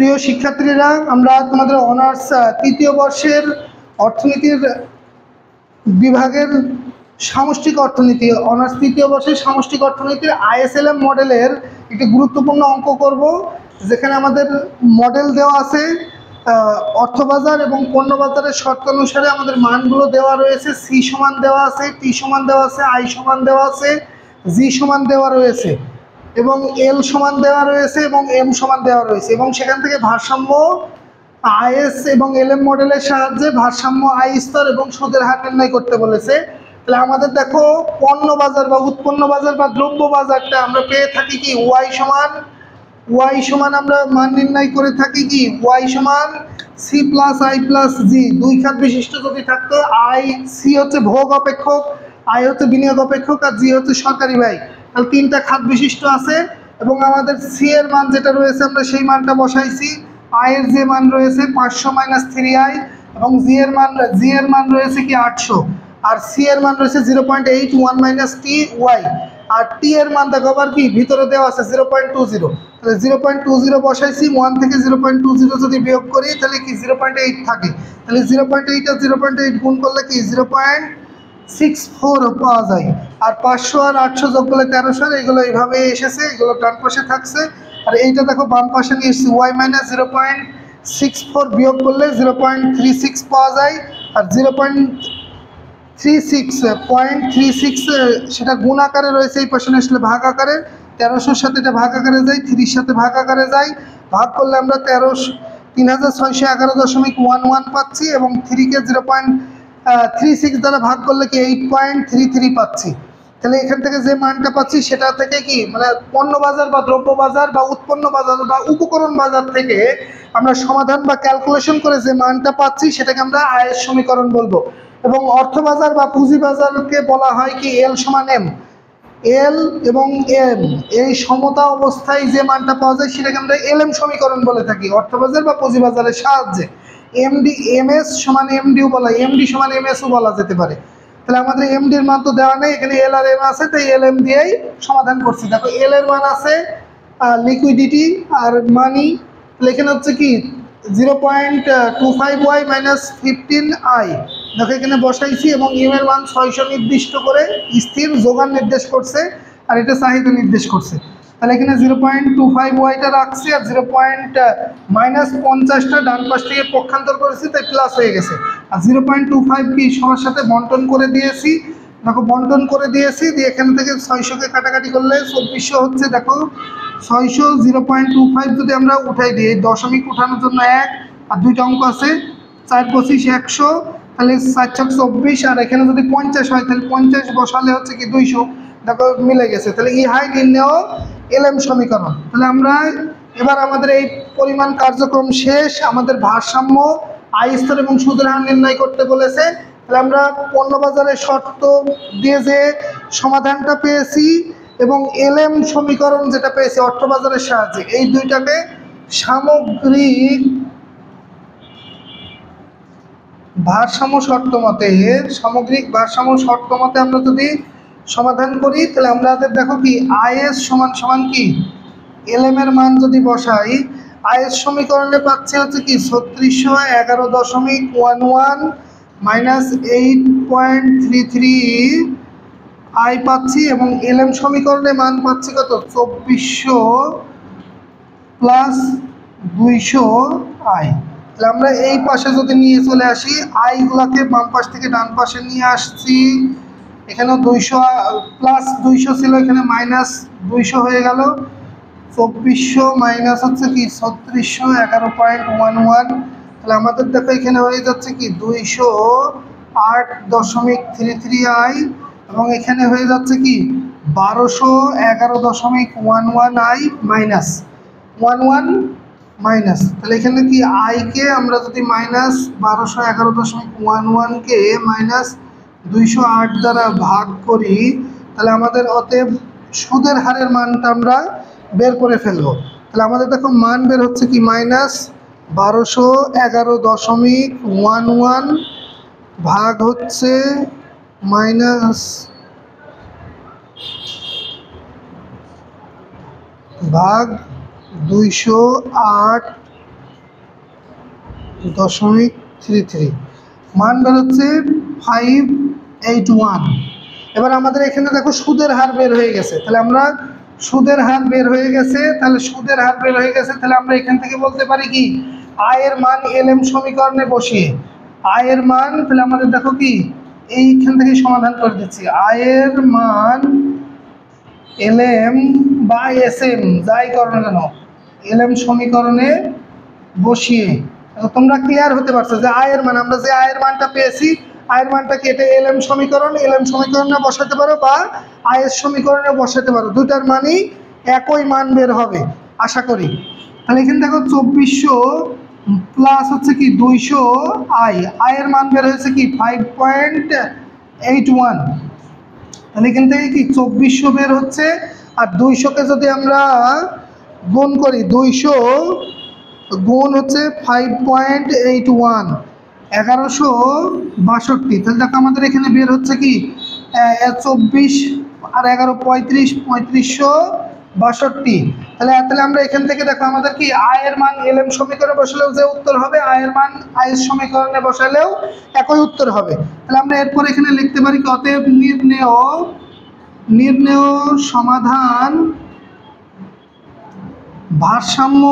প্রিয় শিক্ষার্থীরা, আমরা তোমাদের অনার্স তৃতীয় বর্ষের অর্থনীতির বিভাগের সামষ্টিক অর্থনীতি, অনার্স তৃতীয় বর্ষের সামষ্টিক অর্থনীতির আইএসএলএম মডেলের একটি গুরুত্বপূর্ণ অঙ্ক করব, যেখানে আমাদের মডেল দেওয়া আছে। অর্থবাজার এবং পণ্য বাজারের শর্ত অনুসারে আমাদের মানগুলো দেওয়া রয়েছে। সি সমান দেওয়া আছে, টি সমান দেওয়া আছে, আই সমান দেওয়া আছে, জি সমান দেওয়া রয়েছে এবং এল সমান দেওয়া রয়েছে এবং এম সমান দেওয়া রয়েছে, এবং সেখান থেকে ভারসাম্য আইএস এবং এলএম মডেলের সাহায্যে ভারসাম্য আই স্তর এবং সুদের হার নির্ণয় করতে বলেছে। তাহলে আমাদের দেখো, পণ্য বাজার বা উৎপন্ন বাজার বা দ্রব্য বাজারটা আমরা পেয়ে থাকি কি ওয়াই সমান আমরা মান নির্ণয় করে থাকি কি ওয়াই সমান সি প্লাস আই প্লাস জি। দুই খাত বিশিষ্ট যদি থাকতো, আই সি হচ্ছে ভোগ অপেক্ষক, আই হচ্ছে বিনিয়োগ অপেক্ষক, আর জি হচ্ছে সরকারি ব্যয়। তাহলে তিনটা খাত বিশিষ্ট আছে এবং আমাদের সি এর মান যেটা রয়েছে আমরা সেই মানটা বসাইছি। আই এর যে মান রয়েছে 500 মাইনাস 3i এবং জি এর মান রয়েছে কি 800, আর সি এর মান রয়েছে 0.81 মাইনাস টি ওয়াই, আর টি এর মান দেখো আবার কি ভিতরে দেওয়া আছে 0.20। তাহলে 0.20 বসাইছি, 1 থেকে 0.20 যদি বিয়োগ করি তাহলে কি 0.8 থাকে। তাহলে 0.8 আর 0.8 গুণ করলে কি 0.64 পাওয়া যায়। আর 500 আর 800 যোগ করলে 1300, এগুলো এইভাবে এসেছে, এগুলো ডান পাশে থাকছে। আর এইটা দেখো বাম পাশে নিয়ে এসেছি, ওয়াই মাইনাস 0.64 বিয়োগ করলে 0.36 পাওয়া যায়। আর 0.36 সেটা গুণ আকারে রয়েছে, এই পাশে আসলে ভাগ আকারে। 1300-র সাথে এটা ভাগ আকারে যায়, 30-র সাথে ভাগ আকারে যায়। ভাগ করলে আমরা 3611.11 পাচ্ছি এবং 3কে 0.36 দ্বারা ভাগ করলে কি 8.33 পাচ্ছি। তাহলে এখান থেকে যে মানটা পাচ্ছি সেটা থেকে কি মানে পণ্য বাজার বা দ্রব্য বাজার বা উৎপন্ন বাজার বা উপকরণ বাজার থেকে আমরা সমাধান বা ক্যালকুলেশন করে যে মানটা পাচ্ছি সেটাকে আমরা আয়ের সমীকরণ বলবো। এবং অর্থবাজার বা পুঁজি বাজারকে বলা হয় কি এল সমান এম। এল এবং এম এই সমতা অবস্থায় যে মানটা পাওয়া যায় সেটাকে আমরা এলএম সমীকরণ বলে থাকি অর্থবাজার বা পুঁজি বাজারের সাহায্যে। এমডি এমএস সমান এমডিও বলা, এমডি সমান এমএসও বলা যেতে পারে। তাহলে আমাদের এমডির মান তো দেওয়া নেই, এখানে এল আর এম আছে, তাই এল এম দিয়েই সমাধান করছি। দেখো এল এর মান আছে লিকুইডিটি আর মানি, তাহলে এখানে হচ্ছে কি 0.25y মাইনাস 15i। দেখো এখানে বসাইছি এবং এম এর মান 600 নির্দিষ্ট করে স্থির যোগান নির্দেশ করছে, আর এটা চাহিদা নির্দেশ করছে। তাহলে এখানে 0.25yটা রাখছি আর -50টা ডান পাশ থেকে পক্ষান্তর করেছি, তাই প্লাস হয়ে গেছে। আর 0.25 কি সবার সাথে বন্টন করে দিয়েছি, দেখো বন্টন করে দিয়েছি, দিয়ে এখান থেকে 600কে কাটাকাটি করলে 2400 হচ্ছে। দেখো 600 0.25 যদি আমরা উঠাই দিই, দশমিক উঠানোর জন্য 1 আর 2টা অঙ্ক আছে, 4 25 100, তাহলে 4 4 24, আর এখানে যদি 50 হয় তাহলে 50 বসালে হচ্ছে কি 200। দেখো মিলে গেছে। তাহলে ইহাই নির্ণেয় এলএম সমীকরণ। তাহলে আমরা এবার আমাদের এই পরিমাণ কার্যক্রম শেষ। আমাদের ভারসাম্য আয় স্তর এবং সুদের হার নির্ণয় করতে বলেছে। তাহলে আমরা পণ্য বাজারের শর্ত দিয়ে যে সমাধানটা পেয়েছি এবং এলএম সমীকরণ যেটা পেয়েছি অর্থবাজারের সাহায্যে, এই দুইটাকে সামগ্রিক ভারসাম্য শর্ত মতে আমরা যদি সমাধান করি, তাহলে আমাদের দেখো কি আইএস সমান সমান কি এলএম এর মান যদি বসাই, আইএস সমীকরণে পাচ্ছি হচ্ছে কি 3611.11 মাইনাস 8.33 আই পাচ্ছি, এবং এলএম সমীকরণে মান পাচ্ছি কত 2400 প্লাস 200 আই। তাহলে আমরা এই পাশে যদি নিয়ে চলে আসি, আইগুলাকে বাম পাশ থেকে ডান পাশে নিয়ে আসছি। এখানেও 200 প্লাস 200 ছিল, এখানে মাইনাস 200 হয়ে গেল। 2400 মাইনাস হচ্ছে কি 3611.11। তাহলে আমাদের দেখো এখানে হয়ে যাচ্ছে কি 208.33 আই, এবং এখানে হয়ে যাচ্ছে কি 1211.11 আই মাইনাস 11 মাইনাস। তাহলে এখানে কি আইকে আমরা যদি মাইনাস 1211.11কে মাইনাস 208 দ্বারা ভাগ করি, তাহলে আমাদের অতএব সুদের হারের মানটা আমরা বের করে ফেলবো। তাহলে আমাদের দেখো মান বের হচ্ছে কি মাইনাস 1211.11 ভাগ হচ্ছে মাইনাস ভাগ 208 0.33, মান বের হচ্ছে 581। এবার আমাদের এখানে দেখো সুদের হার বের হয়ে গেছে, তাহলে আমরা সুদের হার বের হয়ে গেছে, তাহলে আমরা এখান থেকে বলতে পারি কি আয়ের মান এলএম সমীকরণে বসিয়ে আয়ের মান, তাহলে আমাদের দেখো কি এইখান থেকে সমাধান করে দিচ্ছি। আয়ের মান এলএম বা এসএম যাই করো না কেন এলএম সমীকরণে বসিয়ে তোমরা ক্লিয়ার হতে পারছো যে আয়ের মান, আমরা যে আয়ের মানটা পেয়েছি আয়ের মানটা কি এটা এলএম সমীকরণে বসাতে পারো বা আয়ের সমীকরণে বসাতে পারো, দুটার মানই একই মান বের হবে আশা করি। তাহলে এখানে দেখো 2400 প্লাস হচ্ছে কি 200 আয়ের মান বের হয়েছে কি 5.81। তাহলে এখান থেকে কি 2400 বের হচ্ছে, আর 200কে যদি আমরা গুণ করি 200 গুণ হচ্ছে 5.81 1162। তাহলে দেখো আমাদের এখানে বের হচ্ছে কি 24 আর 11 3562। তাহলে আমরা এখান থেকে দেখো আমাদের কি আয়ের মান এলএম সমীকরণে বসালেও যে উত্তর হবে, আয়ের মান আয়ের সমীকরণে বসালেও একই উত্তর হবে। তাহলে আমরা এরপর এখানে লিখতে পারি কি অতএব নির্ণেয় সমাধান ভারসাম্য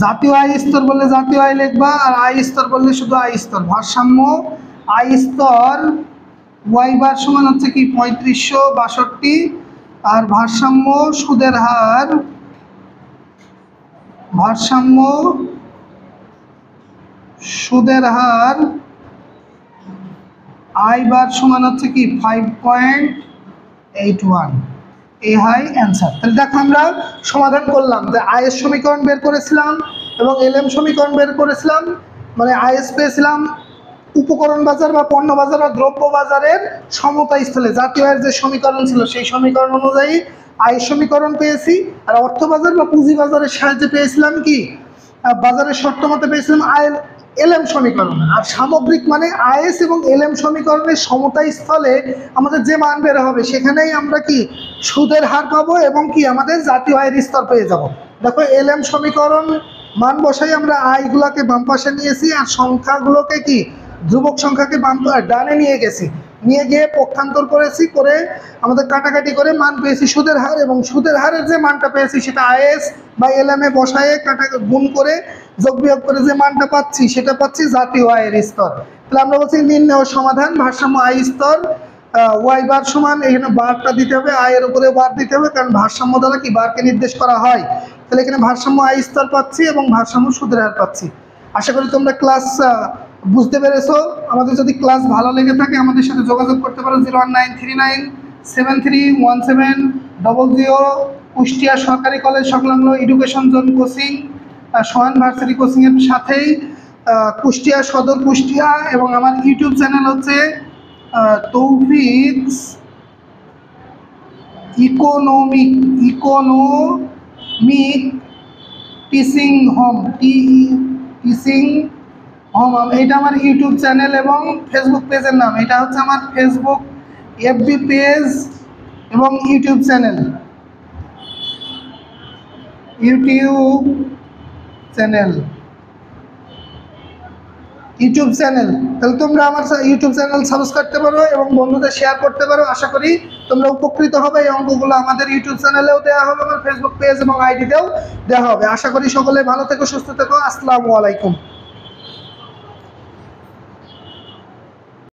জাতীয় আয় স্তর বললে জাতীয় আয় লিখবা, আর আয় স্তর বললে শুধু আয় স্তর। ভারসাম্য আয় স্তর ওয়াই বার সমান হচ্ছে কি 3562, আর ভারসাম্য সুদের হার আই বার সমান হচ্ছে কি 5.81। এই হাই অ্যান্সার। তাহলে দেখো আমরা সমাধান করলাম যে আয়ের সমীকরণ বের করেছিলাম এবং এলএম সমীকরণ বের করেছিলাম, মানে আইএস পেয়েছিলাম উপকরণ বাজার বা পণ্য বাজার বা দ্রব্য বাজারের সমতা স্থলে জাতীয় আয়ের যে সমীকরণ ছিল সেই সমীকরণ অনুযায়ী আয়ের সমীকরণ পেয়েছি, আর অর্থ বাজার বা পুঁজি বাজারের সাহায্যে পেয়েছিলাম কি বাজারের শর্ত মতে পেয়েছিলাম আয়ের এলএম সমীকরণ। আর সামগ্রিক মানে আইএস এবং এলএম সমীকরণের সমতা স্থলে আমাদের যে মান বের হবে সেখানেই আমরা কি সুদের হার পাবো এবং কি আমাদের জাতীয় আয়ের স্তর পেয়ে যাব। দেখো এলএম সমীকরণ মান বসাই আমরা আয়গুলোকে বাম পাশে নিয়েছি, আর সংখ্যাগুলোকে কি ধ্রুবক সংখ্যাকে বাম ডানে নিয়ে গেছি, নিয়ে গিয়ে পক্ষান্তর করেছি, করে আমাদের কাটাকাটি করে মান পেয়েছি সুদের হার, এবং সুদের হারের যে মানটা পেয়েছি সেটা আইএস বা এলএম এ বসায়ে গুণ করে যোগ বিয়োগ করে যে মানটা পাচ্ছি সেটা পাচ্ছি জাতীয় আয়ের স্তর। তাহলে আমরা বলছি নির্ণেয় সমাধান ভারসাম্য আয় স্তর ওয়াই বার সমান, এখানে বারটা দিতে হবে, আয়ের উপরে বার দিতে হবে, কারণ ভারসাম্য দ্বারা কি বারকে নির্দেশ করা হয়। তাহলে এখানে ভারসাম্য আয় স্তর পাচ্ছি এবং ভারসাম্য সুদের হার পাচ্ছি। আশা করি তোমরা ক্লাস বুঝতে পেরেছো। আমাদের যদি ক্লাস ভালো লেগে থাকে আমাদের সাথে যোগাযোগ করতে পারো 01939731700। কুষ্টিয়া সরকারি কলেজ সংলগ্ন এডুকেশন জোন কোচিং সোহান ভার্সিটি কোচিংয়ের সাথেই কুষ্টিয়া সদর কুষ্টিয়া, এবং আমার ইউটিউব চ্যানেল হচ্ছে Toufiq's economic teaching home teaching home, এটা আমার ইউটিউব চ্যানেল এবং ফেসবুক পেজের নাম। এটা হচ্ছে আমার ফেসবুক এফবি পেজ এবং ইউটিউব চ্যানেল তাহলে তোমরা আমার ইউটিউব চ্যানেল সাবস্ক্রাইব করতে পারো এবং বন্ধুদের শেয়ার করতে পারো। আশা করি তোমরা উপকৃত হবে। এই অঙ্কগুলো আমাদের ইউটিউব চ্যানেলেও দেওয়া হবে, আমার ফেসবুক পেজ এবং আইডিতেও দেওয়া হবে। আশা করি সকলে ভালো থেকো, সুস্থ থেকো। আসসালামু আলাইকুম।